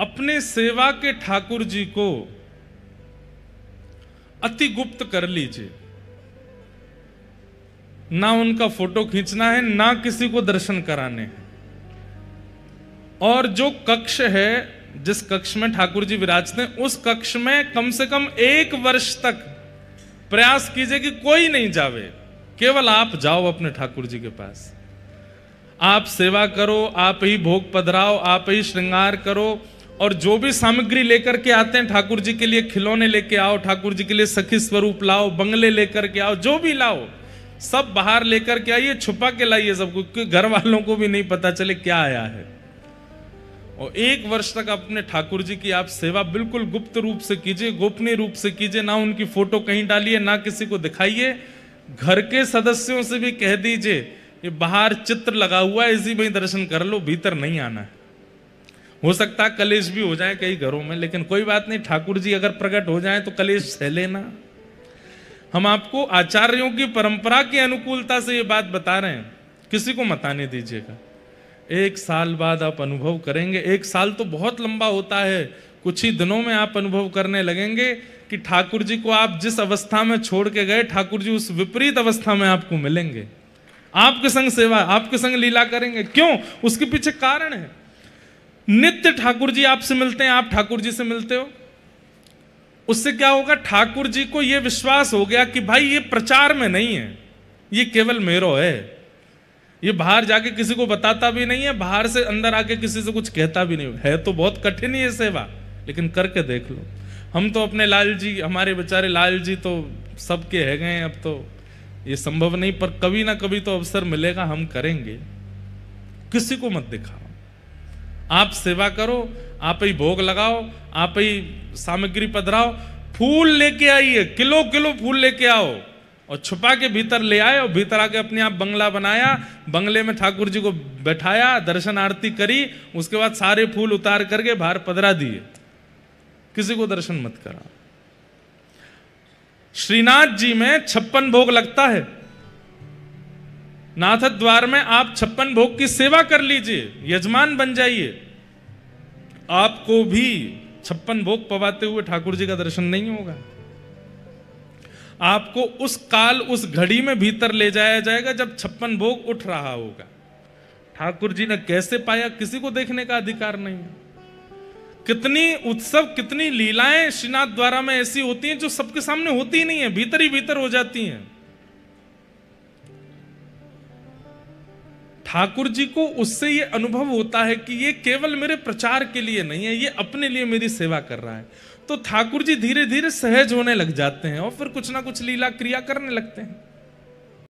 अपने सेवा के ठाकुर जी को अति गुप्त कर लीजिए। ना उनका फोटो खींचना है, ना किसी को दर्शन कराने हैं। और जो कक्ष है, जिस कक्ष में ठाकुर जी विराजते हैं, उस कक्ष में कम से कम 1 वर्ष तक प्रयास कीजिए कि कोई नहीं जावे, केवल आप जाओ अपने ठाकुर जी के पास। आप सेवा करो, आप ही भोग पधराओ, आप ही श्रृंगार करो, और जो भी सामग्री लेकर के आते हैं ठाकुर जी के लिए, खिलौने लेके आओ, ठाकुर जी के लिए सखी स्वरूप लाओ, बंगले लेकर के आओ, जो भी लाओ सब बाहर लेकर के आइए, छुपा के लाइए सबको, क्योंकि घर वालों को भी नहीं पता चले क्या आया है। और 1 वर्ष तक अपने ठाकुर जी की आप सेवा बिल्कुल गुप्त रूप से कीजिए, गोपनीय रूप से कीजिए। ना उनकी फोटो कहीं डालिए, ना किसी को दिखाइए। घर के सदस्यों से भी कह दीजिए ये बाहर चित्र लगा हुआ है, इसी में दर्शन कर लो, भीतर नहीं आना है। हो सकता है कलेश भी हो जाए कई घरों में, लेकिन कोई बात नहीं, ठाकुर जी अगर प्रकट हो जाए तो कलेश सह लेना। हम आपको आचार्यों की परंपरा की अनुकूलता से ये बात बता रहे हैं, किसी को मत आने दीजिएगा। 1 साल बाद आप अनुभव करेंगे। 1 साल तो बहुत लंबा होता है, कुछ ही दिनों में आप अनुभव करने लगेंगे कि ठाकुर जी को आप जिस अवस्था में छोड़ के गए, ठाकुर जी उस विपरीत अवस्था में आपको मिलेंगे। आपके संग सेवा, आपके संग लीला करेंगे। क्यों? उसके पीछे कारण है। नित्य ठाकुर जी आपसे मिलते हैं, आप ठाकुर जी से मिलते हो। उससे क्या होगा? ठाकुर जी को यह विश्वास हो गया कि भाई ये प्रचार में नहीं है, ये केवल मेरो है, ये बाहर जाके किसी को बताता भी नहीं है, बाहर से अंदर आके किसी से कुछ कहता भी नहीं है। तो बहुत कठिन है ये सेवा, लेकिन करके देख लो। हम तो अपने लाल जी, हमारे बेचारे लाल जी तो सबके है गए, अब तो ये संभव नहीं, पर कभी ना कभी तो अवसर मिलेगा, हम करेंगे। किसी को मत दिखाओ, आप सेवा करो, आप ही भोग लगाओ, आप ही सामग्री पधराओ। फूल लेके आइए, किलो किलो फूल लेके आओ, और छुपा के भीतर ले आए, और भीतर आके अपने आप बंगला बनाया, बंगले में ठाकुर जी को बैठाया, दर्शन आरती करी, उसके बाद सारे फूल उतार करके बाहर पधरा दिए। किसी को दर्शन मत करा। श्रीनाथ जी में 56 भोग लगता है। नाथ द्वार में आप 56 भोग की सेवा कर लीजिए, यजमान बन जाइए। आपको भी 56 भोग पवाते हुए ठाकुर जी का दर्शन नहीं होगा। आपको उस काल, उस घड़ी में भीतर ले जाया जाएगा जब 56 भोग उठ रहा होगा। ठाकुर जी ने कैसे पाया, किसी को देखने का अधिकार नहीं है। कितनी उत्सव, कितनी लीलाएं श्रीनाथ द्वारा में ऐसी होती हैं जो सबके सामने होती ही नहीं है, भीतर ही भीतर हो जाती हैं। ठाकुर जी को उससे ये अनुभव होता है कि ये केवल मेरे प्रचार के लिए नहीं है, ये अपने लिए मेरी सेवा कर रहा है। तो ठाकुर जी धीरे धीरे सहज होने लग जाते हैं और फिर कुछ ना कुछ लीला क्रिया करने लगते हैं।